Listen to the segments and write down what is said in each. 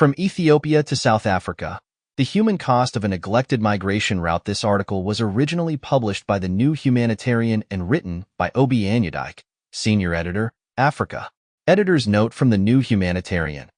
From Ethiopia to South Africa, the human cost of a neglected migration route. This article was originally published by the New Humanitarian and written by O.B. Anyadike, Senior Editor, Africa. Editor's note from the New Humanitarian.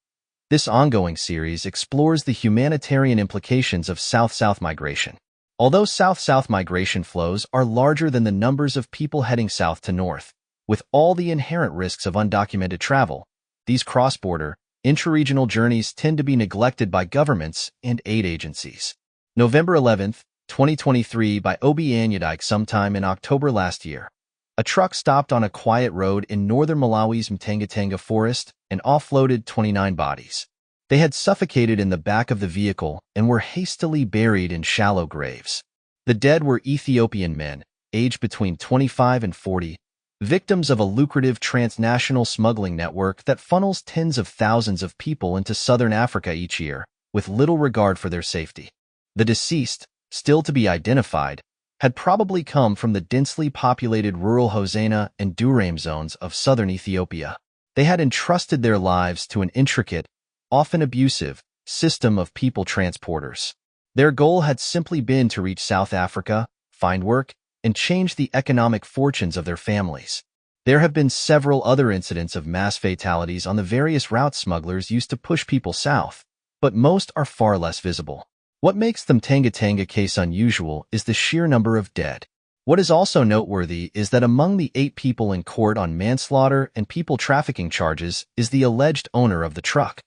This ongoing series explores the humanitarian implications of South-South migration. Although South-South migration flows are larger than the numbers of people heading south to north, with all the inherent risks of undocumented travel, these cross-border, intra-regional journeys tend to be neglected by governments and aid agencies. November 11, 2023 by O.B. Anyadike. Sometime in October last year, a truck stopped on a quiet road in northern Malawi's Mtengatanga forest and offloaded 29 bodies. They had suffocated in the back of the vehicle and were hastily buried in shallow graves. The dead were Ethiopian men, aged between 25 and 40, victims of a lucrative transnational smuggling network that funnels tens of thousands of people into southern Africa each year, with little regard for their safety. The deceased, still to be identified, had probably come from the densely populated rural Hosanna and Durame zones of southern Ethiopia. They had entrusted their lives to an intricate, often abusive, system of people transporters. Their goal had simply been to reach South Africa, find work, and change the economic fortunes of their families. There have been several other incidents of mass fatalities on the various routes smugglers used to push people south, but most are far less visible. What makes the Mtengatanga case unusual is the sheer number of dead. What is also noteworthy is that among the 8 people in court on manslaughter and people trafficking charges is the alleged owner of the truck,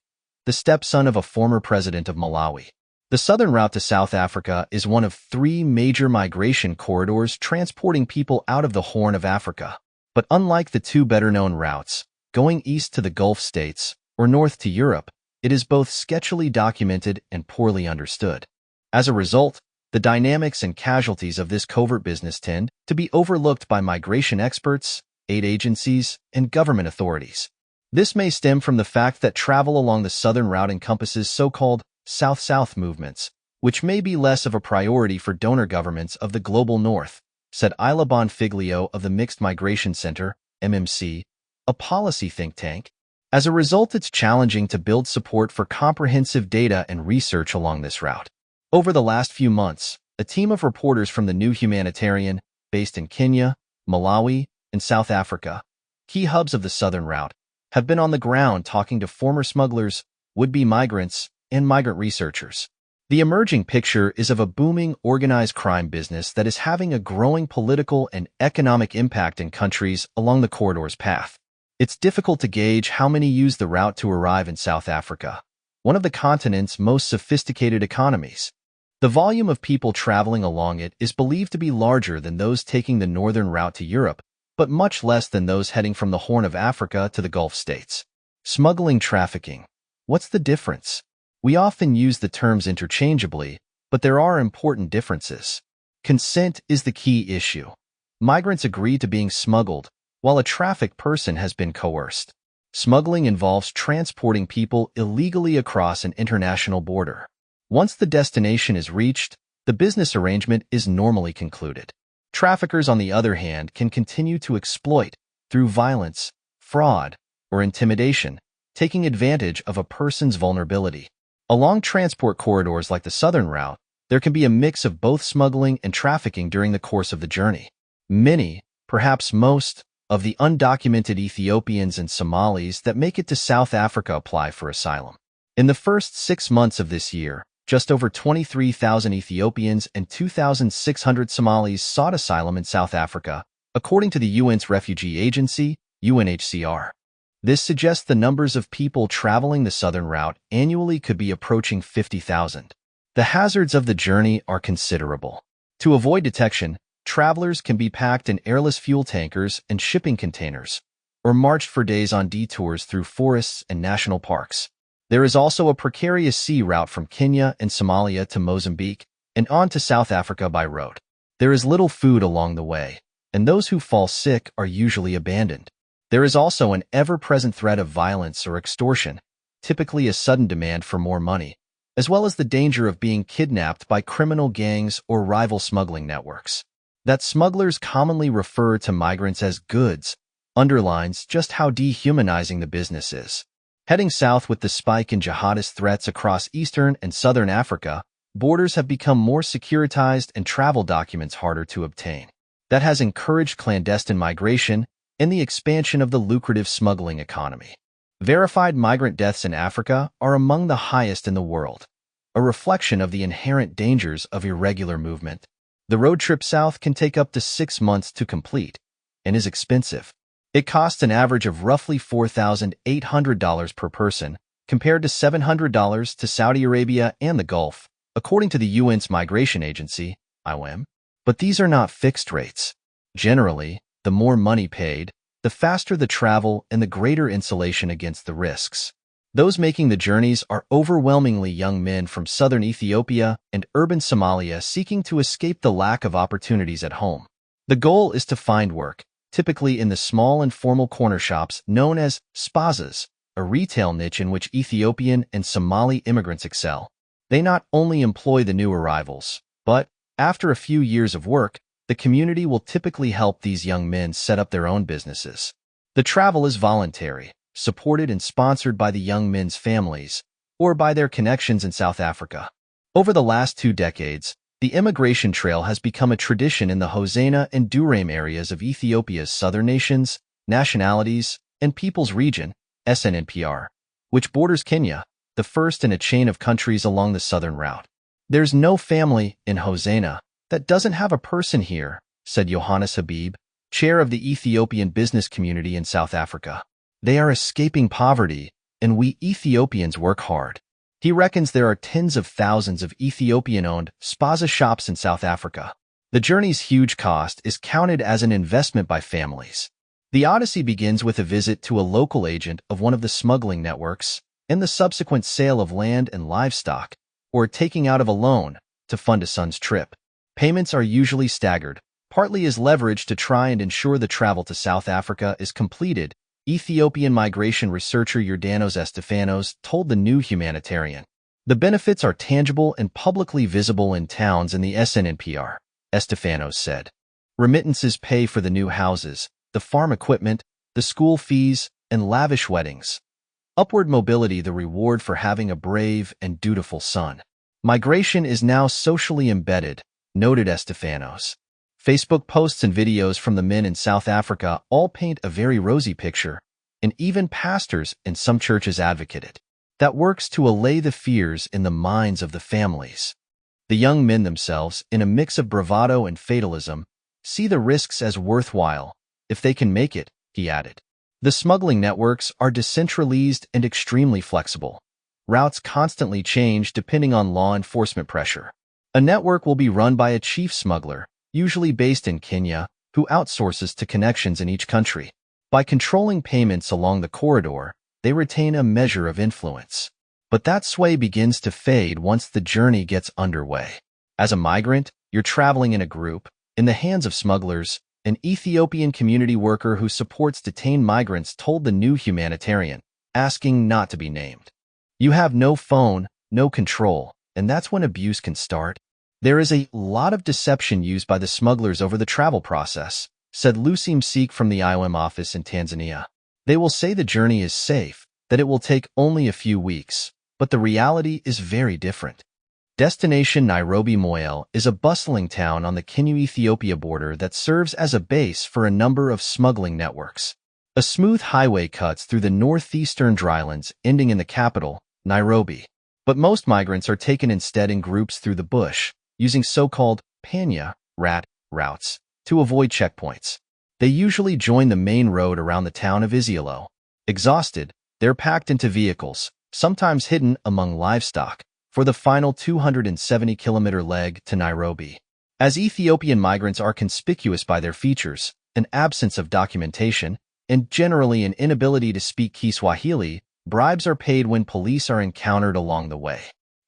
the stepson of a former president of Malawi. The southern route to South Africa is one of 3 major migration corridors transporting people out of the Horn of Africa. But unlike the 2 better-known routes, going east to the Gulf states or north to Europe, it is both sketchily documented and poorly understood. As a result, the dynamics and casualties of this covert business tend to be overlooked by migration experts, aid agencies, and government authorities. This may stem from the fact that travel along the southern route encompasses so-called South-South movements, which may be less of a priority for donor governments of the global north, said Ila Bonfiglio of the Mixed Migration Center, MMC, a policy think tank. As a result, it's challenging to build support for comprehensive data and research along this route. Over the last few months, a team of reporters from the New Humanitarian, based in Kenya, Malawi, and South Africa, key hubs of the southern route, have been on the ground talking to former smugglers, would-be migrants, and migrant researchers. The emerging picture is of a booming organized crime business that is having a growing political and economic impact in countries along the corridor's path. It's difficult to gauge how many use the route to arrive in South Africa, one of the continent's most sophisticated economies. The volume of people traveling along it is believed to be larger than those taking the northern route to Europe, but much less than those heading from the Horn of Africa to the Gulf states. Smuggling trafficking. What's the difference? We often use the terms interchangeably, but there are important differences. Consent is the key issue. Migrants agree to being smuggled, while a trafficked person has been coerced. Smuggling involves transporting people illegally across an international border. Once the destination is reached, the business arrangement is normally concluded. Traffickers, on the other hand, can continue to exploit, through violence, fraud, or intimidation, taking advantage of a person's vulnerability. Along transport corridors like the southern route, there can be a mix of both smuggling and trafficking during the course of the journey. Many, perhaps most, of the undocumented Ethiopians and Somalis that make it to South Africa apply for asylum. In the first 6 months of this year, just over 23,000 Ethiopians and 2,600 Somalis sought asylum in South Africa, according to the UN's refugee agency, UNHCR. This suggests the numbers of people traveling the southern route annually could be approaching 50,000. The hazards of the journey are considerable. To avoid detection, travelers can be packed in airless fuel tankers and shipping containers, or marched for days on detours through forests and national parks. There is also a precarious sea route from Kenya and Somalia to Mozambique and on to South Africa by road. There is little food along the way, and those who fall sick are usually abandoned. There is also an ever-present threat of violence or extortion, typically a sudden demand for more money, as well as the danger of being kidnapped by criminal gangs or rival smuggling networks. That smugglers commonly refer to migrants as goods underlines just how dehumanizing the business is. Heading south with the spike in jihadist threats across eastern and southern Africa, borders have become more securitized and travel documents harder to obtain. That has encouraged clandestine migration and the expansion of the lucrative smuggling economy. Verified migrant deaths in Africa are among the highest in the world, a reflection of the inherent dangers of irregular movement. The road trip south can take up to 6 months to complete and is expensive. It costs an average of roughly $4,800 per person, compared to $700 to Saudi Arabia and the Gulf, according to the UN's migration agency, IOM. But these are not fixed rates. Generally, the more money paid, the faster the travel and the greater insulation against the risks. Those making the journeys are overwhelmingly young men from southern Ethiopia and urban Somalia seeking to escape the lack of opportunities at home. The goal is to find work, typically in the small and formal corner shops known as spazas, a retail niche in which Ethiopian and Somali immigrants excel. They not only employ the new arrivals, but, after a few years of work, the community will typically help these young men set up their own businesses. The travel is voluntary, supported and sponsored by the young men's families, or by their connections in South Africa. Over the last 2 decades, the immigration trail has become a tradition in the Hosanna and Durame areas of Ethiopia's southern nations, nationalities, and peoples region, SNNPR, which borders Kenya, the first in a chain of countries along the southern route. There's no family in Hosanna that doesn't have a person here, said Johannes Habib, chair of the Ethiopian business community in South Africa. They are escaping poverty, and we Ethiopians work hard. He reckons there are tens of thousands of Ethiopian-owned spaza shops in South Africa. The journey's huge cost is counted as an investment by families. The odyssey begins with a visit to a local agent of one of the smuggling networks and the subsequent sale of land and livestock, or taking out of a loan to fund a son's trip. Payments are usually staggered, partly as leverage to try and ensure the travel to South Africa is completed. Ethiopian migration researcher Yordanos Estefanos told the New Humanitarian. The benefits are tangible and publicly visible in towns in the SNNPR, Estefanos said. Remittances pay for the new houses, the farm equipment, the school fees, and lavish weddings. Upward mobility, the reward for having a brave and dutiful son. Migration is now socially embedded, noted Estefanos. Facebook posts and videos from the men in South Africa all paint a very rosy picture, and even pastors in some churches advocate it. That works to allay the fears in the minds of the families. The young men themselves, in a mix of bravado and fatalism, see the risks as worthwhile, if they can make it, he added. The smuggling networks are decentralized and extremely flexible. Routes constantly change depending on law enforcement pressure. A network will be run by a chief smuggler, usually based in Kenya, who outsources to connections in each country. By controlling payments along the corridor, they retain a measure of influence. But that sway begins to fade once the journey gets underway. As a migrant, you're traveling in a group, in the hands of smugglers. An Ethiopian community worker who supports detained migrants told the New Humanitarian, asking not to be named. You have no phone, no control, and that's when abuse can start. There is a lot of deception used by the smugglers over the travel process, said Lucy Msik from the IOM office in Tanzania. They will say the journey is safe, that it will take only a few weeks, but the reality is very different. Destination Nairobi Moyale is a bustling town on the Kenya-Ethiopia border that serves as a base for a number of smuggling networks. A smooth highway cuts through the northeastern drylands, ending in the capital, Nairobi. But most migrants are taken instead in groups through the bush, using so-called panya rat routes to avoid checkpoints. They usually join the main road around the town of Isiolo. Exhausted, they're packed into vehicles, sometimes hidden among livestock, for the final 270-kilometer leg to Nairobi. As Ethiopian migrants are conspicuous by their features, an absence of documentation, and generally an inability to speak Kiswahili, bribes are paid when police are encountered along the way.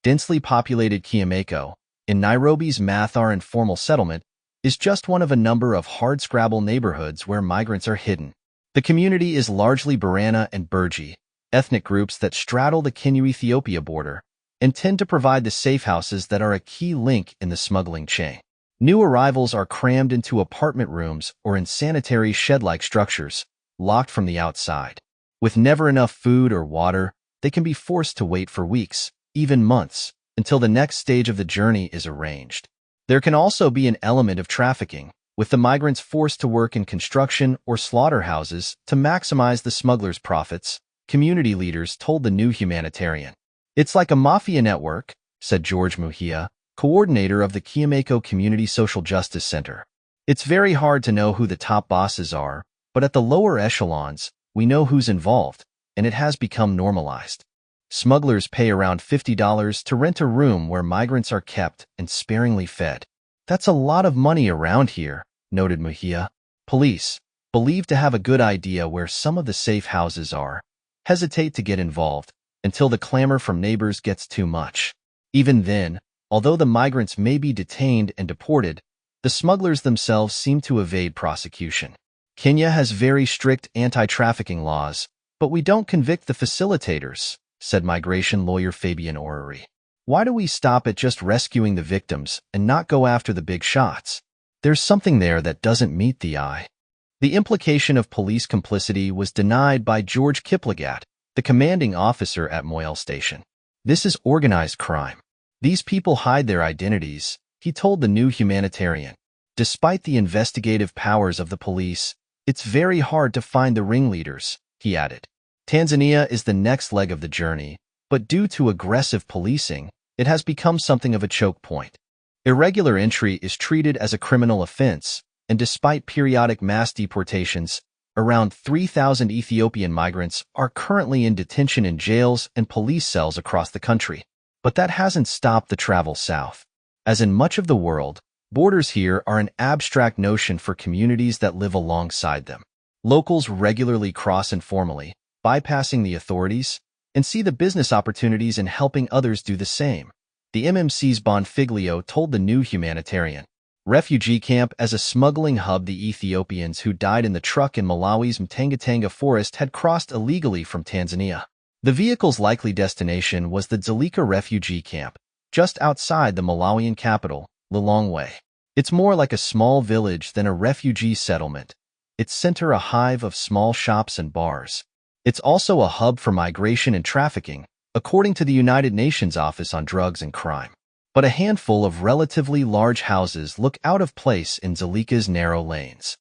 Densely populated Kiamako, in Nairobi's Mathar informal settlement, is just one of a number of hardscrabble neighborhoods where migrants are hidden. The community is largely Borana and Burji, ethnic groups that straddle the Kenya-Ethiopia border, and tend to provide the safe houses that are a key link in the smuggling chain. New arrivals are crammed into apartment rooms or in sanitary shed-like structures, locked from the outside. With never enough food or water, they can be forced to wait for weeks, even months, until the next stage of the journey is arranged. There can also be an element of trafficking, with the migrants forced to work in construction or slaughterhouses to maximize the smugglers' profits, community leaders told the New Humanitarian. It's like a mafia network, said George Muhia, coordinator of the Kiamako Community Social Justice Center. It's very hard to know who the top bosses are, but at the lower echelons, we know who's involved, and it has become normalized. Smugglers pay around $50 to rent a room where migrants are kept and sparingly fed. That's a lot of money around here, noted Muhia. Police, believed to have a good idea where some of the safe houses are, hesitate to get involved until the clamor from neighbors gets too much. Even then, although the migrants may be detained and deported, the smugglers themselves seem to evade prosecution. Kenya has very strict anti-trafficking laws, but we don't convict the facilitators, said migration lawyer Fabian Orrery. Why do we stop at just rescuing the victims and not go after the big shots? There's something there that doesn't meet the eye. The implication of police complicity was denied by George Kiplagat, the commanding officer at Moyale Station. This is organized crime. These people hide their identities, he told the New Humanitarian. Despite the investigative powers of the police, it's very hard to find the ringleaders, he added. Tanzania is the next leg of the journey, but due to aggressive policing, it has become something of a choke point. Irregular entry is treated as a criminal offense, and despite periodic mass deportations, around 3,000 Ethiopian migrants are currently in detention in jails and police cells across the country. But that hasn't stopped the travel south. As in much of the world, borders here are an abstract notion for communities that live alongside them. Locals regularly cross informally, bypassing the authorities, and see the business opportunities in helping others do the same. The MMC's Bonfiglio told the New Humanitarian. Refugee camp as a smuggling hub. The Ethiopians who died in the truck in Malawi's Mtangatanga forest had crossed illegally from Tanzania. The vehicle's likely destination was the Dzaleka refugee camp, just outside the Malawian capital, Lilongwe. It's more like a small village than a refugee settlement. Its center a hive of small shops and bars. It's also a hub for migration and trafficking, according to the United Nations Office on Drugs and Crime. But a handful of relatively large houses look out of place in Dzaleka's narrow lanes.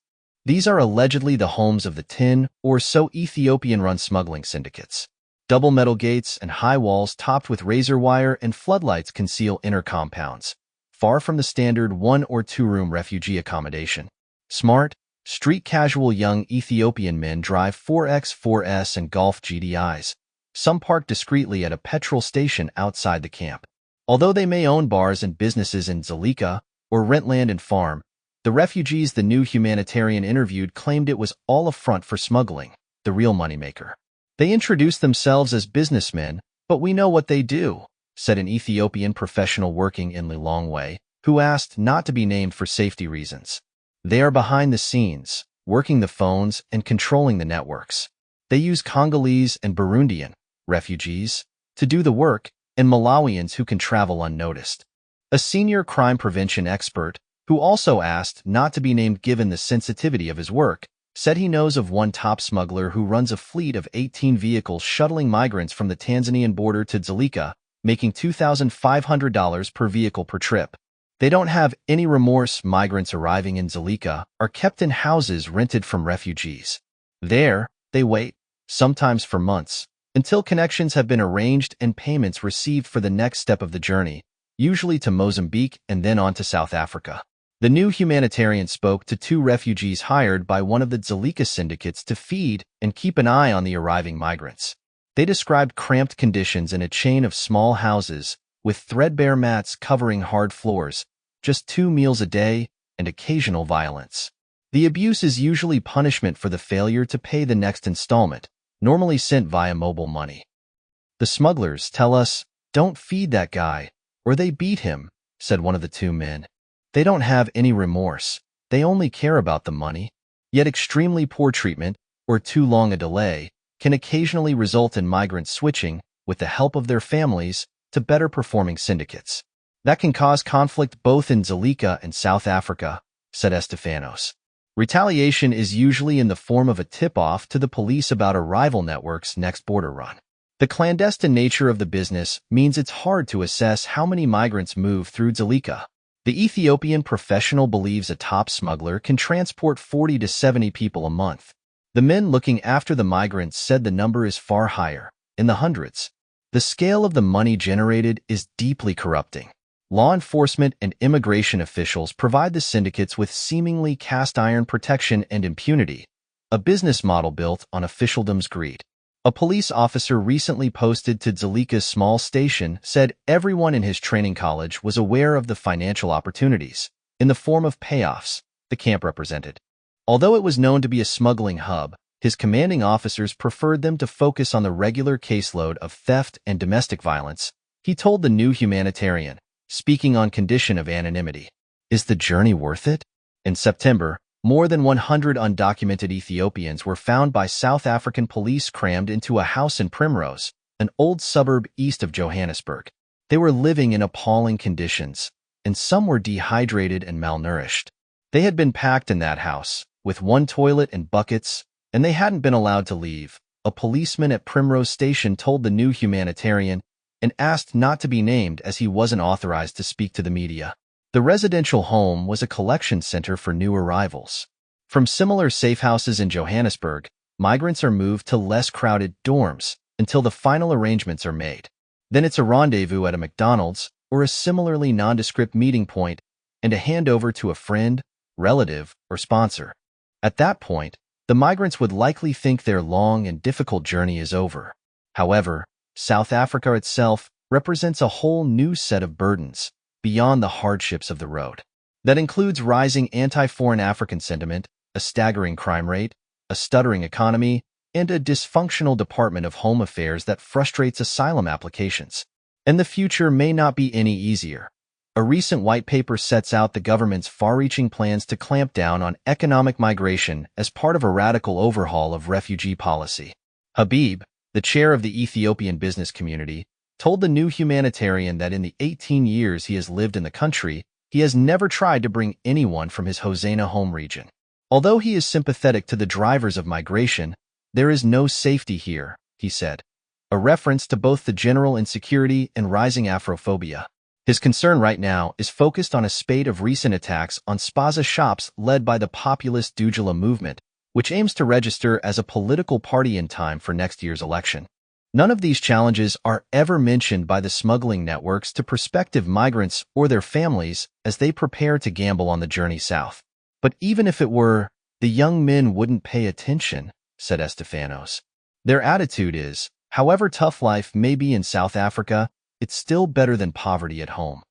These are allegedly the homes of the 10 or so Ethiopian-run smuggling syndicates. Double metal gates and high walls topped with razor wire and floodlights conceal inner compounds, far from the standard 1- or 2-room refugee accommodation. Smart, street-casual young Ethiopian men drive 4x4s and Golf GDIs, some parked discreetly at a petrol station outside the camp. Although they may own bars and businesses in Dzaleka or rent land and farm, the refugees the New Humanitarian interviewed claimed it was all a front for smuggling, the real moneymaker. They introduced themselves as businessmen, but we know what they do, said an Ethiopian professional working in Lilongwe, who asked not to be named for safety reasons. They are behind the scenes, working the phones and controlling the networks. They use Congolese and Burundian refugees to do the work, and Malawians who can travel unnoticed. A senior crime prevention expert, who also asked not to be named given the sensitivity of his work, said he knows of one top smuggler who runs a fleet of 18 vehicles shuttling migrants from the Tanzanian border to Dzaleka, making $2,500 per vehicle per trip. They don't have any remorse. Migrants arriving in Dzaleka are kept in houses rented from refugees. There, they wait, sometimes for months, until connections have been arranged and payments received for the next step of the journey, usually to Mozambique and then on to South Africa. The New Humanitarian spoke to 2 refugees hired by one of the Dzaleka syndicates to feed and keep an eye on the arriving migrants. They described cramped conditions in a chain of small houses, with threadbare mats covering hard floors, just 2 meals a day, and occasional violence. The abuse is usually punishment for the failure to pay the next installment, normally sent via mobile money. The smugglers tell us, "Don't feed that guy, or they beat him," said one of the 2 men. They don't have any remorse. They only care about the money. Yet extremely poor treatment, or too long a delay, can occasionally result in migrants switching, with the help of their families, to better performing syndicates. That can cause conflict both in Dzaleka and South Africa, said Estefanos. Retaliation is usually in the form of a tip-off to the police about a rival network's next border run. The clandestine nature of the business means it's hard to assess how many migrants move through Dzaleka. The Ethiopian professional believes a top smuggler can transport 40 to 70 people a month. The men looking after the migrants said the number is far higher, in the hundreds. The scale of the money generated is deeply corrupting. Law enforcement and immigration officials provide the syndicates with seemingly cast-iron protection and impunity, a business model built on officialdom's greed. A police officer recently posted to Dzaleka's small station said everyone in his training college was aware of the financial opportunities, in the form of payoffs, the camp represented. Although it was known to be a smuggling hub, his commanding officers preferred them to focus on the regular caseload of theft and domestic violence. He told the New Humanitarian, speaking on condition of anonymity. Is the journey worth it? In September, more than 100 undocumented Ethiopians were found by South African police crammed into a house in Primrose, an old suburb east of Johannesburg. They were living in appalling conditions, and some were dehydrated and malnourished. They had been packed in that house, with one toilet and buckets, and they hadn't been allowed to leave, a policeman at Primrose Station told the New Humanitarian, and asked not to be named as he wasn't authorized to speak to the media. The residential home was a collection center for new arrivals. From similar safe houses in Johannesburg, migrants are moved to less crowded dorms until the final arrangements are made. Then it's a rendezvous at a McDonald's or a similarly nondescript meeting point and a handover to a friend, relative, or sponsor. At that point, the migrants would likely think their long and difficult journey is over. However, South Africa itself represents a whole new set of burdens beyond the hardships of the road. That includes rising anti-foreign African sentiment, a staggering crime rate, a stuttering economy, and a dysfunctional Department of Home Affairs that frustrates asylum applications. And the future may not be any easier. A recent white paper sets out the government's far-reaching plans to clamp down on economic migration as part of a radical overhaul of refugee policy. Habib, the chair of the Ethiopian business community, told the New Humanitarian that in the 18 years he has lived in the country, he has never tried to bring anyone from his Hosanna home region. Although he is sympathetic to the drivers of migration, there is no safety here, he said, a reference to both the general insecurity and rising Afrophobia. His concern right now is focused on a spate of recent attacks on spaza shops led by the populist Dujala movement, which aims to register as a political party in time for next year's election. None of these challenges are ever mentioned by the smuggling networks to prospective migrants or their families as they prepare to gamble on the journey south. But even if it were, the young men wouldn't pay attention, said Estefanos. Their attitude is, however tough life may be in South Africa, it's still better than poverty at home.